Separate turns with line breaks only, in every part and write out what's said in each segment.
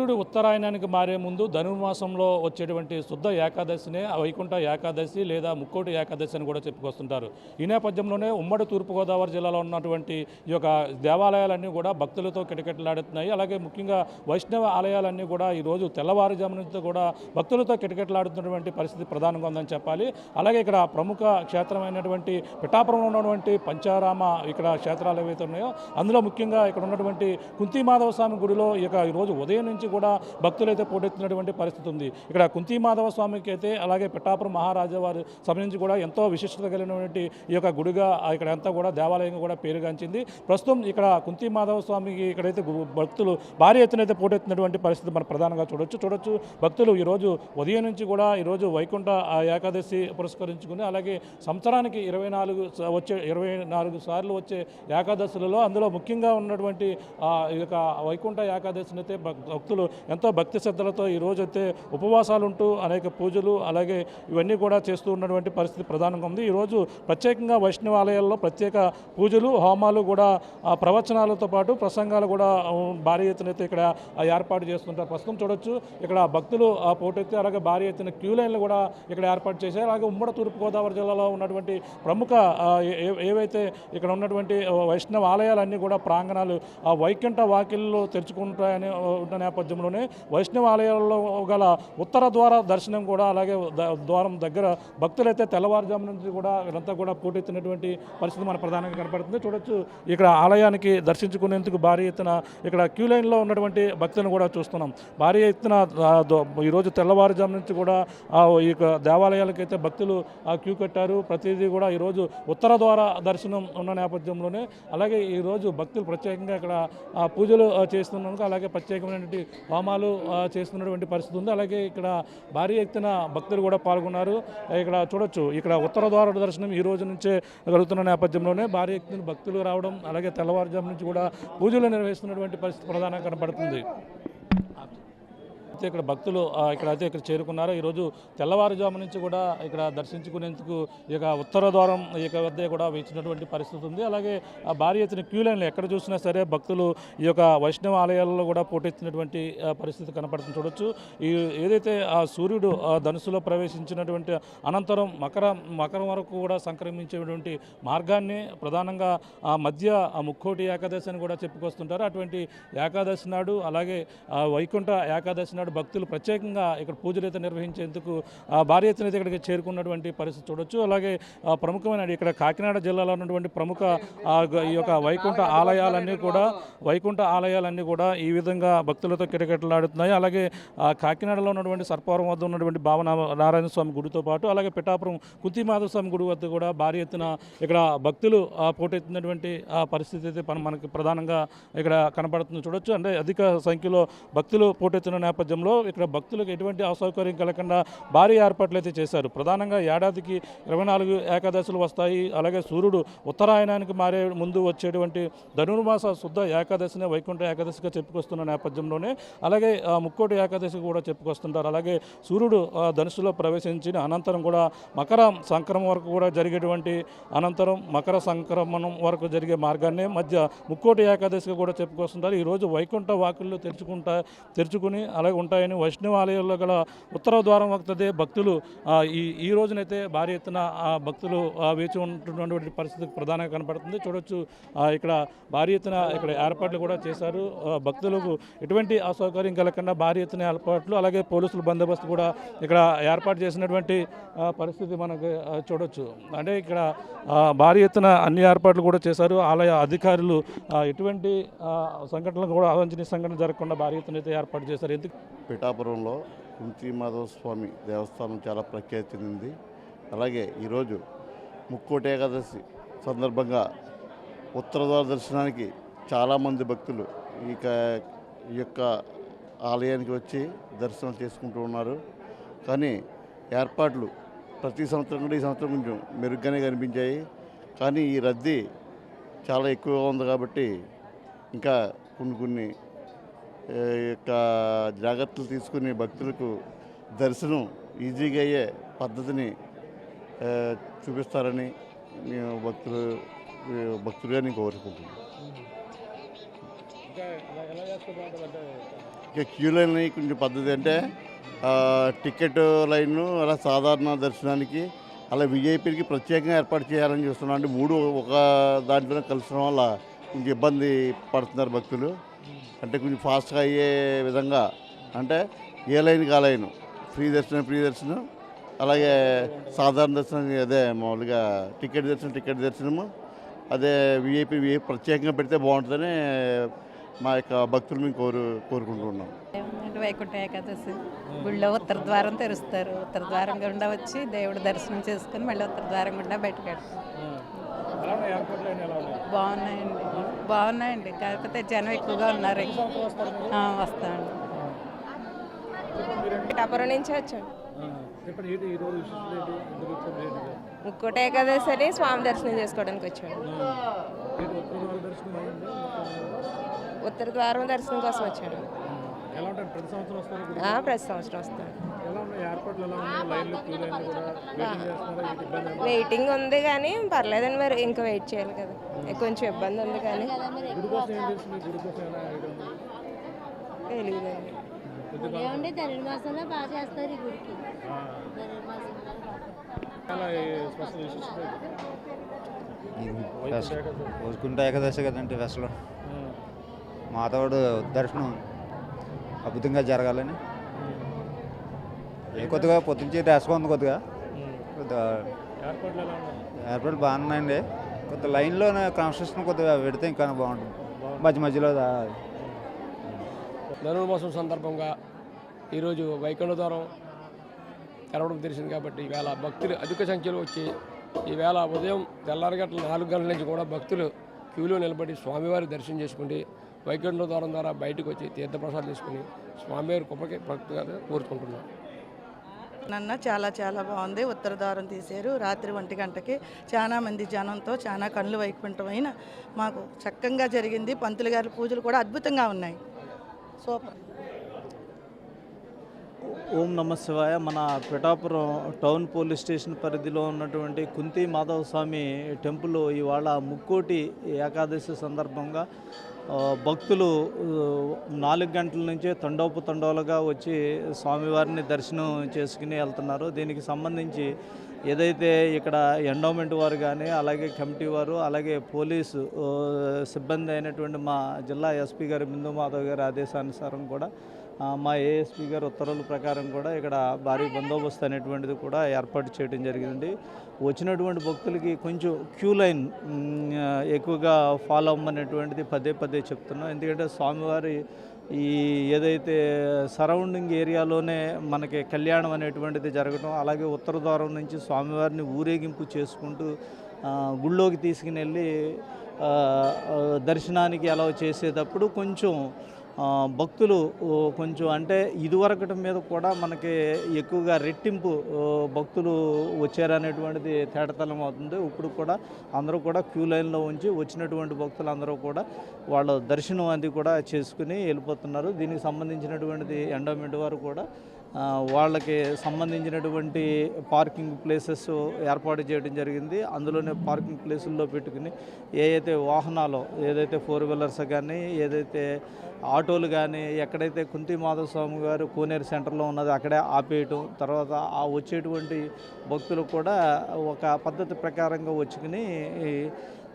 సూర్యుడు ఉత్తరాయణానికి మారే ముందు ధనుర్మాసంలో వచ్చేటువంటి శుద్ధ ఏకాదశినే వైకుంఠ ఏకాదశి లేదా ముక్కోటి ఏకాదశి అని కూడా చెప్పుకొస్తుంటారు. ఈ నేపథ్యంలోనే ఉమ్మడి తూర్పుగోదావరి జిల్లాలో ఉన్నటువంటి ఈ యొక్క దేవాలయాలన్నీ కూడా భక్తులతో కిటకిటలాడుతున్నాయి. అలాగే ముఖ్యంగా వైష్ణవ ఆలయాలన్నీ కూడా ఈరోజు తెల్లవారుజాము నుంచి కూడా భక్తులతో కిటకిటలాడుతున్నటువంటి పరిస్థితి ప్రధానంగా ఉందని చెప్పాలి. అలాగే ఇక్కడ ప్రముఖ క్షేత్రమైనటువంటి పిఠాపురంలో ఉన్నటువంటి పంచారామ ఇక్కడ క్షేత్రాలు ఏవైతే ఉన్నాయో అందులో ముఖ్యంగా ఇక్కడ ఉన్నటువంటి కుంతిమాధవ స్వామి గుడిలో ఈరోజు ఉదయం నుంచి కూడా భక్తులైతే పోటెత్తినటువంటి పరిస్థితి ఉంది. ఇక్కడ కుంతిమాధవ స్వామికి అయితే అలాగే పిఠాపురం మహారాజా వారి సభ నుంచి కూడా ఎంతో విశిష్టత కలిగినటువంటి ఈ యొక్క గుడిగా ఇక్కడ అంతా కూడా దేవాలయంగా కూడా పేరుగాంచింది. ప్రస్తుతం ఇక్కడ కుంతిమాధవ స్వామికి ఇక్కడైతే భక్తులు భారీ ఎత్తున అయితే పోటెత్తినటువంటి పరిస్థితి మనం ప్రధానంగా చూడొచ్చు. భక్తులు ఈరోజు ఉదయం నుంచి కూడా ఈరోజు వైకుంఠ ఏకాదశి పురస్కరించుకుని అలాగే సంవత్సరానికి 24 సార్లు వచ్చే ఏకాదశులలో అందులో ముఖ్యంగా ఉన్నటువంటి ఈ యొక్క వైకుంఠ ఏకాదశిని అయితే భక్తులు ఎంతో భక్తి శ్రద్ధలతో ఈరోజు అయితే ఉపవాసాలు ఉంటూ అనేక పూజలు అలాగే ఇవన్నీ కూడా చేస్తూ ఉన్నటువంటి పరిస్థితి ప్రధానంగా ఉంది. ఈరోజు ప్రత్యేకంగా వైష్ణవ ఆలయాల్లో ప్రత్యేక పూజలు హోమాలు కూడా ప్రవచనాలతో పాటు ప్రసంగాలు కూడా భారీ ఎత్తున అయితే ఇక్కడ ఏర్పాటు చేస్తుంటారు. ప్రస్తుతం చూడొచ్చు ఇక్కడ భక్తులు పోటెత్తి అలాగే భారీ ఎత్తున క్యూ లైన్లు కూడా ఇక్కడ ఏర్పాటు చేశారు. అలాగే ఉమ్మడి తూర్పుగోదావరి జిల్లాలో ఉన్నటువంటి ప్రముఖ ఏవైతే ఇక్కడ ఉన్నటువంటి వైష్ణవ ఆలయాలన్నీ కూడా ప్రాంగణాలు వైకుంఠ వాకిల్లో తెరుచుకుంటాయని ఉన్న నేపథ్యంలోనే వైష్ణవ ఆలయాల్లో గల ఉత్తర ద్వార దర్శనం కూడా అలాగే ద్వారం దగ్గర భక్తులైతే తెల్లవారుజాము నుంచి కూడా ఇదంతా కూడా పోటెత్తినటువంటి పరిస్థితి మన ప్రధానంగా కనపడుతుంది. చూడొచ్చు ఇక్కడ ఆలయానికి దర్శించుకునేందుకు భారీ ఎత్తున ఇక్కడ క్యూ లైన్లో ఉన్నటువంటి భక్తులను కూడా చూస్తున్నాం. భారీ ఎత్తున ఈరోజు తెల్లవారుజాము నుంచి కూడా ఈ దేవాలయాలకైతే భక్తులు క్యూ కట్టారు. ప్రతిదీ కూడా ఈరోజు ఉత్తర ద్వార దర్శనం ఉన్న నేపథ్యంలోనే అలాగే ఈరోజు భక్తులు ప్రత్యేకంగా ఇక్కడ పూజలు చేస్తున్నందుకు అలాగే ప్రత్యేకమైనటువంటి హోమాలు చేస్తున్నటువంటి పరిస్థితి ఉంది. అలాగే ఇక్కడ భారీ ఎత్తున భక్తులు కూడా పాల్గొన్నారు. ఇక్కడ చూడొచ్చు ఇక్కడ ఉత్తర ద్వార దర్శనం ఈ రోజు నుంచే జరుగుతున్న నేపథ్యంలోనే భారీ ఎత్తున భక్తులు రావడం అలాగే తెల్లవారుజాము నుంచి కూడా పూజలు నిర్వహిస్తున్నటువంటి పరిస్థితి ప్రధానంగా కనబడుతుంది. ఇక్కడ భక్తులు ఇక్కడ చేరుకున్నారు. ఈరోజు తెల్లవారుజాము నుంచి కూడా ఇక్కడ దర్శించుకునేందుకు ఇక ఉత్తర ద్వారం వద్ద కూడా వేచినటువంటి పరిస్థితి ఉంది. అలాగే భారీ ఎత్తున క్యూ లైన్లు ఎక్కడ చూసినా సరే భక్తులు ఈ యొక్క వైష్ణవ ఆలయాల్లో కూడా పోటెత్తినటువంటి పరిస్థితి కనపడుతుంది. చూడొచ్చు ఏదైతే సూర్యుడు ధనుసులో ప్రవేశించినటువంటి అనంతరం మకరం వరకు కూడా సంక్రమించేటువంటి మార్గాన్ని ప్రధానంగా మధ్య ముక్కోటి ఏకాదశి అని కూడా చెప్పుకొస్తుంటారు. అటువంటి ఏకాదశి నాడు అలాగే వైకుంఠ ఏకాదశి నాడు భక్తులు ప్రత్యేకంగా ఇక్కడ పూజలు అయితే నిర్వహించేందుకు భారీ ఎత్తున ఇక్కడికి చేరుకున్నటువంటి పరిస్థితి చూడొచ్చు. అలాగే ప్రముఖమైన ఇక్కడ కాకినాడ జిల్లాలో ఉన్నటువంటి ప్రముఖ ఈ యొక్క వైకుంఠ ఆలయాలన్నీ కూడా ఈ విధంగా భక్తులతో కిటకిటలాడుతున్నాయి. అలాగే కాకినాడలో ఉన్నటువంటి సర్పవరం వద్ద ఉన్నటువంటి నారాయణ స్వామి గుడితో పాటు అలాగే పిఠాపురం కుంతిమాధవ స్వామి గుడి వద్ద కూడా భారీ ఎత్తున ఇక్కడ భక్తులు పోటెత్తినటువంటి పరిస్థితి అయితే మనకి ప్రధానంగా ఇక్కడ కనపడుతుంది. చూడొచ్చు అంటే అధిక సంఖ్యలో భక్తులు పోటెత్తిన నేపథ్యంలో ఇక్కడ భక్తులకు ఎటువంటి అసౌకర్యం కలగకుండా భారీ ఏర్పాట్లు అయితే చేశారు. ప్రధానంగా ఏడాదికి 24 ఏకాదశులు వస్తాయి. అలాగే సూర్యుడు ఉత్తరాయణానికి మారే ముందు వచ్చేటువంటి ధనుర్మాస శుద్ధ ఏకాదశిని వైకుంఠ ఏకాదశిగా చెప్పుకొస్తున్న నేపథ్యంలోనే అలాగే ముక్కోటి ఏకాదశి కూడా చెప్పుకొస్తుంటారు. అలాగే సూర్యుడు ధనుసులో ప్రవేశించిన అనంతరం కూడా మకర సంక్రమణం వరకు కూడా జరిగేటువంటి మకర సంక్రమణం వరకు జరిగే మార్గాన్ని మధ్య ముక్కోటి ఏకాదశిగా కూడా చెప్పుకొస్తుంటారు. ఈరోజు వైకుంఠ వాకిళ్ళు తెరుచుకుని అలాగే ఉంటాయని వైష్ణవ ఆలయాల్లో గల ఉత్తర ద్వారం వద్దదే భక్తులు ఈ రోజునైతే భారీ ఎత్తున భక్తులు వేచి ఉంటున్నటువంటి పరిస్థితి ప్రధానంగా కనపడుతుంది. చూడొచ్చు ఇక్కడ భారీ ఎత్తున ఇక్కడ ఏర్పాట్లు కూడా చేశారు. భక్తులకు ఎటువంటి అసౌకర్యం కలగకుండా భారీ ఎత్తున ఏర్పాట్లు అలాగే పోలీసుల బందోబస్తు కూడా ఇక్కడ ఏర్పాటు చేసినటువంటి పరిస్థితి మనకు చూడొచ్చు. అంటే ఇక్కడ భారీ ఎత్తున అన్ని ఏర్పాట్లు కూడా చేశారు. ఆలయ అధికారులు ఎటువంటి సంఘటనలు కూడా అవాంఛనీయ సంఘటన జరగకుండా భారీ ఎత్తున అయితే ఏర్పాటు చేశారు. ఎందుకు
పిఠాపురంలో కుంతిమాధవ స్వామి దేవస్థానం చాలా ప్రఖ్యాతి చెందింది. అలాగే ఈరోజు ముక్కోటి ఏకాదశి సందర్భంగా ఉత్తర ద్వార దర్శనానికి చాలామంది భక్తులు ఈ యొక్క ఆలయానికి వచ్చి దర్శనం చేసుకుంటూ ఉన్నారు. కానీ ఏర్పాట్లు ప్రతి సంవత్సరం కూడా ఈ సంవత్సరం కొంచెం మెరుగ్గానే కనిపించాయి. కానీ ఈ రద్దీ చాలా ఎక్కువగా ఉంది కాబట్టి ఇంకా కొన్ని యొక్క జాగ్రత్తలు తీసుకుని భక్తులకు దర్శనం ఈజీగా అయ్యే పద్ధతిని చూపిస్తారని భక్తులుగా నేను కోరుకుంటున్నాను.
ఇంకా ఎలా చేస్తే బాగుంటుందంటే
ఇక క్యూ లైన్ కొంచెం పద్ధతి అంటే టికెట్ లైన్ అలా సాధారణ దర్శనానికి అలా విఐపీకి ప్రత్యేకంగా ఏర్పాటు చేయాలని చూస్తున్నాం. అంటే మూడు ఒక దాంట్లోనే కలిసిన వల్ల కొంచెం ఇబ్బంది పడుతున్నారు భక్తులు. అంటే కొంచెం ఫాస్ట్గా అయ్యే విధంగా అంటే ఏ లైన్కి ఆ లైన్ ఫ్రీ దర్శనం అలాగే సాధారణ దర్శనం అదే మామూలుగా టికెట్ దర్శనము అదే విఐపి ప్రత్యేకంగా పెడితే బాగుంటుందని మా యొక్క భక్తులు మేము కోరుకుంటున్నాం.
వైకుంఠ ఏకాదశి గుళ్ళో ఉత్తర ద్వారం తెరుస్తారు. ఉత్తర ద్వారం గుండా వచ్చి దేవుడు దర్శనం చేసుకుని మళ్ళీ ఉత్తర ద్వారం గుండా బయటకు వెళ్తాం. బాగున్నాయండి. కాకపోతే జనం ఎక్కువగా ఉన్నారు. వస్తామండి.
పిఠాపురం నుంచి వచ్చాను. ముక్కోటి ఏకాదశి అని స్వామి దర్శనం చేసుకోవడానికి వచ్చాను. ఉత్తర ద్వారం దర్శనం కోసం వచ్చాను. ప్రతి సంవత్సరం వస్తాను. వెయిటింగ్ ఉంది కానీ పర్లేదండి. మరి ఇంకా వెయిట్ చేయాలి కదా, కొంచెం ఇబ్బంది ఉంది కానీ తెలియదండి.
ధనుర్మాసంలో బాగా చేస్తారు ఈ గుడికి.
వైకుంఠ ఏకాదశి కదండి ఫెస్టివల్. మాధవుడు దర్శనం అద్భుతంగా జరగాలని కొద్దిగా పొద్దుంచి రేసుగా ఉంది. కొద్దిగా ఏర్పాట్లు బాగున్నాయండి. కొద్దిగా లైన్లో కన్స్ట్రక్షన్ కొద్దిగా పెడితే ఇంకా బాగుంటుంది. మధ్యలో
ధనుర్మాసం సందర్భంగా ఈరోజు వైకుంఠ ద్వారం తెరవడం తెలిసింది కాబట్టి ఈవేళ భక్తులు అధిక సంఖ్యలో వచ్చి ఈవేళ ఉదయం తెల్లారి గంటల 4 గంటల నుంచి కూడా భక్తులు క్యూలో నిలబడి స్వామివారి దర్శనం చేసుకుని వైకుంఠ ద్వారం ద్వారా బయటకు వచ్చి తీర్థప్రసాదం తీసుకుని స్వామివారి కృపకి భక్తుగా కోరుకుంటున్నాం.
చాలా బాగుంది. ఉత్తర ద్వారం తీశారు. రాత్రి 1 గంటకి చాలా మంది జనంతో చాలా కళ్ళు వైకుంఠమైన మాకు చక్కగా జరిగింది. పంతులు గారి పూజలు కూడా అద్భుతంగా ఉన్నాయి. సూపర్.
ఓం నమ శివాయ. మన పిఠాపురం టౌన్ పోలీస్ స్టేషన్ పరిధిలో ఉన్నటువంటి కుంతి మాధవ స్వామి టెంపుల్ ఇవాళ ముక్కోటి ఏకాదశి సందర్భంగా భక్తులు 4 గంటల నుంచే తండోపతండోలుగా వచ్చి స్వామివారిని దర్శనం చేసుకుని వెళ్తున్నారు. దీనికి సంబంధించి ఏదైతే ఇక్కడ ఎండోమెంట్ వారు కానీ అలాగే కమిటీ వారు అలాగే పోలీసు సిబ్బంది అయినటువంటి మా జిల్లా ఎస్పీ గారు బిందు మాధవ్ గారి ఆదేశానుసారం కూడా మా ఏఎస్పీ గారు ఉత్తర్వుల ప్రకారం కూడా ఇక్కడ భారీ బందోబస్తు అనేటువంటిది కూడా ఏర్పాటు చేయడం జరిగింది. వచ్చినటువంటి భక్తులకి కొంచెం క్యూ లైన్ ఎక్కువగా ఫాలో అవ్వమనేటువంటిది పదే చెప్తున్నాం. ఎందుకంటే స్వామివారి ఈ ఏదైతే సరౌండింగ్ ఏరియాలోనే మనకి కళ్యాణం అనేటువంటిది జరగడం, అలాగే ఉత్తర ద్వారం నుంచి స్వామివారిని ఊరేగింపు చేసుకుంటూ గుళ్ళోకి తీసుకుని వెళ్ళి దర్శనానికి అలౌ చేసేటప్పుడు కొంచెం భక్తులు కొంచెం అంటే ఇదివరకటి మీద కూడా మనకి ఎక్కువగా రెట్టింపు భక్తులు వచ్చారనేటువంటిది తేటతలం అవుతుంది. ఇప్పుడు కూడా అందరూ కూడా క్యూ లైన్లో ఉంచి వచ్చినటువంటి భక్తులు అందరూ కూడా వాళ్ళ దర్శనం అది కూడా చేసుకుని వెళ్ళిపోతున్నారు. దీనికి సంబంధించినటువంటిది ఎండోమెంట్ వారు కూడా వాళ్ళకి సంబంధించినటువంటి పార్కింగ్ ప్లేసెస్ ఏర్పాటు చేయడం జరిగింది. అందులోనే పార్కింగ్ ప్లేసుల్లో పెట్టుకుని ఏదైతే వాహనాలు ఏదైతే 4 వీలర్స్ కానీ ఏదైతే ఆటోలు కానీ ఎక్కడైతే కుంతి మాధవ స్వామి గారు కోనేరు సెంటర్లో ఉన్నది అక్కడే ఆపేయటం, తర్వాత ఆ వచ్చేటువంటి భక్తులు కూడా ఒక పద్ధతి ప్రకారంగా వచ్చుకుని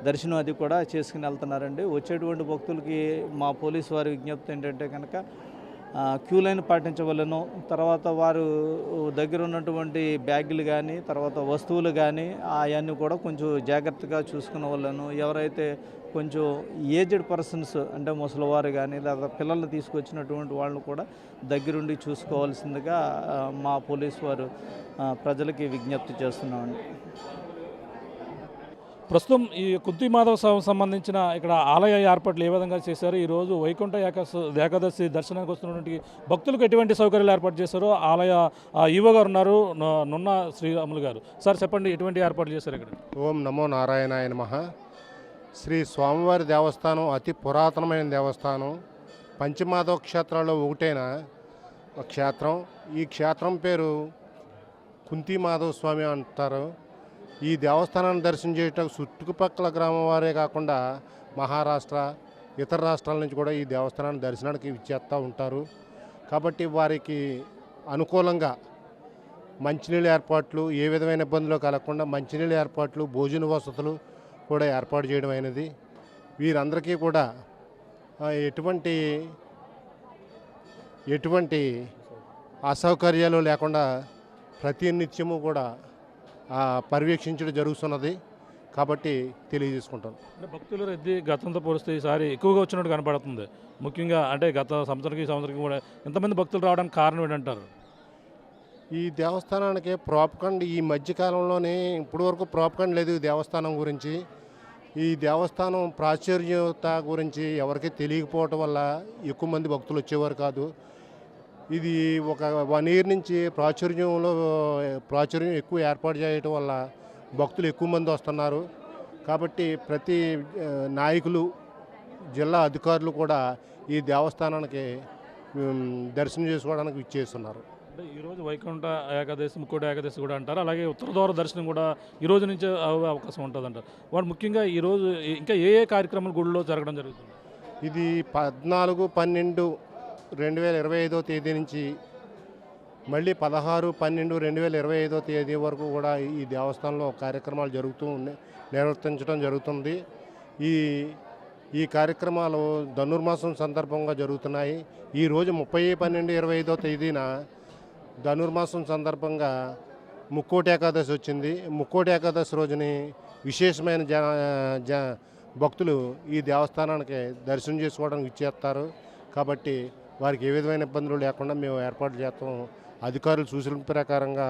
దర్శనం అది కూడా చేసుకుని వెళ్తున్నారండి. వచ్చేటువంటి భక్తులకి మా పోలీసు వారి విజ్ఞప్తి ఏంటంటే కనుక క్యూ లైన్ పాటించవలను. తర్వాత వారు దగ్గర ఉన్నటువంటి బ్యాగులు కానీ తర్వాత వస్తువులు కానీ అవన్నీ కూడా కొంచెం జాగ్రత్తగా చూసుకునే వాళ్ళను. ఎవరైతే కొంచెం ఏజ్డ్ పర్సన్స్ అంటే ముసలివారు కానీ లేదా పిల్లల్ని తీసుకొచ్చినటువంటి వాళ్ళను కూడా దగ్గరుండి చూసుకోవాల్సిందిగా మా పోలీసు వారు ప్రజలకి విజ్ఞప్తి చేస్తున్నామండి.
ప్రస్తుతం ఈ కుంతి మాధవ స్వామికి సంబంధించిన ఇక్కడ ఆలయ ఏర్పాట్లు ఏ విధంగా చేశారు, ఈరోజు వైకుంఠ ఏకాదశి దర్శనానికి వస్తున్నటువంటి భక్తులకు ఎటువంటి సౌకర్యాలు ఏర్పాటు చేశారో ఆలయ ఈవో గారు ఉన్నారు, నున్న శ్రీరాములు గారు. సార్ చెప్పండి, ఎటువంటి ఏర్పాట్లు చేశారు ఇక్కడ?
ఓం నమో నారాయణాయ నమః. శ్రీ స్వామివారి దేవస్థానం అతి పురాతనమైన దేవస్థానం. పంచమాధవ క్షేత్రాల్లో ఒకటైన క్షేత్రం. ఈ క్షేత్రం పేరు కుంతి మాధవ స్వామి అంటారు. ఈ దేవస్థానాన్ని దర్శనం చేయటం చుట్టుపక్కల గ్రామం వారే కాకుండా మహారాష్ట్ర, ఇతర రాష్ట్రాల నుంచి కూడా ఈ దేవస్థానాన్ని దర్శనానికి ఇచ్చేస్తూ ఉంటారు. కాబట్టి వారికి అనుకూలంగా మంచినీళ్ళ ఏర్పాట్లు, ఏ విధమైన ఇబ్బందులు కలగకుండా మంచినీళ్ళ ఏర్పాట్లు, భోజన వసతులు కూడా ఏర్పాటు చేయడం అయినది. వీరందరికీ కూడా ఎటువంటి అసౌకర్యాలు లేకుండా ప్రతినిత్యము కూడా పర్యవేక్షించడం జరుగుతున్నది. కాబట్టి తెలియజేసుకుంటాను.
అంటే భక్తుల రద్దీ గతంతో పోలిస్తే ఈసారి ఎక్కువగా వచ్చినట్టు కనపడుతుంది. ముఖ్యంగా అంటే గత సంవత్సరానికి కూడా ఎంతమంది భక్తులు రావడానికి కారణం ఏంటంటారు?
ఈ దేవస్థానానికి ప్రాపకండ్ ఈ మధ్యకాలంలోనే ఇప్పటివరకు ప్రాపకండ్ లేదు ఈ దేవస్థానం గురించి. ఈ దేవస్థానం ప్రాచుర్యత గురించి ఎవరికీ తెలియకపోవటం వల్ల ఎక్కువ మంది భక్తులు వచ్చేవారు కాదు. ఇది ఒక 1 year నుంచి ప్రాచుర్యం ఎక్కువ ఏర్పాటు చేయటం వల్ల భక్తులు ఎక్కువ మంది వస్తున్నారు. కాబట్టి ప్రతి నాయకులు, జిల్లా అధికారులు కూడా ఈ దేవస్థానానికి దర్శనం చేసుకోవడానికి ఇచ్చేస్తున్నారు.
అంటే ఈరోజు వైకుంఠ ఏకాదశి, ముక్కోటి ఏకాదశి కూడా అంటారు. అలాగే ఉత్తర ద్వార దర్శనం కూడా ఈ రోజు నుంచే అవకాశం ఉంటుంది అంటారు. వారు ముఖ్యంగా ఈరోజు ఇంకా ఏ కార్యక్రమాలు గుడిలో జరగడం జరుగుతుంది?
ఇది 14/12/2025 తేదీ నుంచి మళ్ళీ 16/12/2025 తేదీ వరకు కూడా ఈ దేవస్థానంలో కార్యక్రమాలు నిర్వర్తించడం జరుగుతుంది. ఈ కార్యక్రమాలు ధనుర్మాసం సందర్భంగా జరుగుతున్నాయి. ఈరోజు 30/12/25 తేదీన ధనుర్మాసం సందర్భంగా ముక్కోటి ఏకాదశి వచ్చింది. ముక్కోటి ఏకాదశి రోజుని విశేషమైన భక్తులు ఈ దేవస్థానానికి దర్శనం చేసుకోవడానికి ఇచ్చేస్తారు. కాబట్టి వారికి ఏ విధమైన ఇబ్బందులు లేకుండా మేము ఏర్పాటు చేస్తాం. అధికారులు సూచన ప్రకారంగా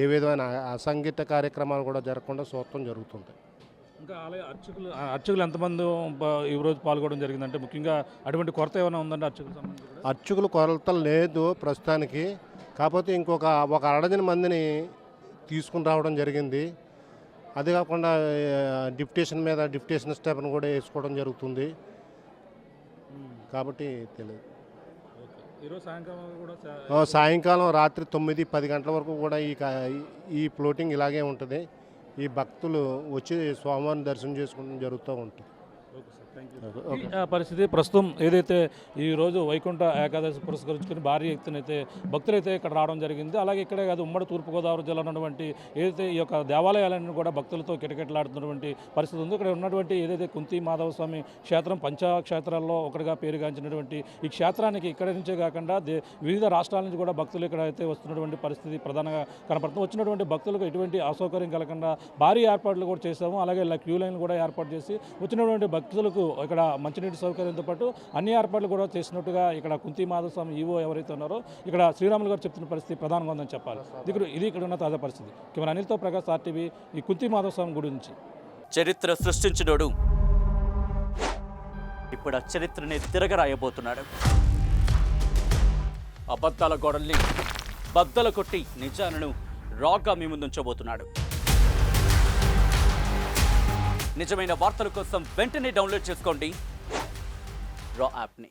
ఏ విధమైన అసంఘటిత కార్యక్రమాలు కూడా జరగకుండా చూడటం జరుగుతుంది.
ఇంకా అలాగే అర్చకులు ఎంతమంది ఈరోజు పాల్గొనడం జరిగిందంటే ముఖ్యంగా అటువంటి కొరత ఏమైనా ఉందంటే అర్చకులకు సంబంధించి?
అర్చకులు కొరత లేదు ప్రస్తుతానికి. కాకపోతే ఒక 1 మందిని తీసుకుని రావడం జరిగింది. అది కాకుండా డిప్యుటేషన్ స్టాఫ్ను కూడా వేసుకోవడం జరుగుతుంది. కాబట్టి తెలియదు. సాయంకాలం రాత్రి 9-10 గంటల వరకు కూడా ఈ ఫ్లోటింగ్ ఇలాగే ఉంటుంది. ఈ భక్తులు వచ్చి స్వామివారిని దర్శనం చేసుకోవడం జరుగుతూ ఉంటుంది.
పరిస్థితి ప్రస్తుతం ఏదైతే ఈరోజు వైకుంఠ ఏకాదశి పురస్కరించుకుని భారీ ఎత్తునైతే భక్తులైతే ఇక్కడ రావడం జరిగింది. అలాగే ఇక్కడే కాదు, ఉమ్మడి తూర్పుగోదావరి జిల్లాలో ఉన్నటువంటి ఏదైతే ఈ యొక్క దేవాలయాలన్నీ కూడా భక్తులతో కిటకిటలాడుతున్నటువంటి పరిస్థితి ఉంది. ఇక్కడ ఉన్నటువంటి ఏదైతే కుంతి మాధవ స్వామి క్షేత్రం పంచక్షేత్రాల్లో ఒకటిగా పేరుగాంచినటువంటి ఈ క్షేత్రానికి ఇక్కడ నుంచే కాకుండా వివిధ రాష్ట్రాల నుంచి కూడా భక్తులు ఇక్కడ అయితే వస్తున్నటువంటి పరిస్థితి ప్రధానంగా కనపడుతుంది. వచ్చినటువంటి భక్తులకు ఎటువంటి అసౌకర్యం కలగకుండా భారీ ఏర్పాట్లు కూడా చేశాము. అలాగే ఇలా క్యూ లైన్లు కూడా ఏర్పాటు చేసి వచ్చినటువంటి భక్తులకు ఇక్కడ మంచినీటి సౌకర్యంతో పాటు అన్ని ఏర్పాట్లు కూడా చేసినట్టుగా ఇక్కడ కుంతి మాధవ స్వామి ఈవో ఎవరైతే ఉన్నారో ఇక్కడ శ్రీరాములు గారు చెప్తున్న పరిస్థితి ప్రధానంగా ఉందని చెప్పాలి. ఇది ఇక్కడ ఉన్న తాజా పరిస్థితి. కెమెరా అనిల్తో ప్రకాష్, RTV, ఈ కుంతి మాధవ స్వామి గుడి నుంచి.
చరిత్ర సృష్టించినోడు ఇప్పుడు ఆ చరిత్రని తిరగరాయబోతున్నాడు. అబద్ధాల గోడల్ని బద్దలు కొట్టి నిజాలను రాగా మీ ముందుంచబోతున్నాడు. నిజమైన వార్తల కోసం వెంటనే డౌన్లోడ్ చేసుకోండి రా యాప్ని.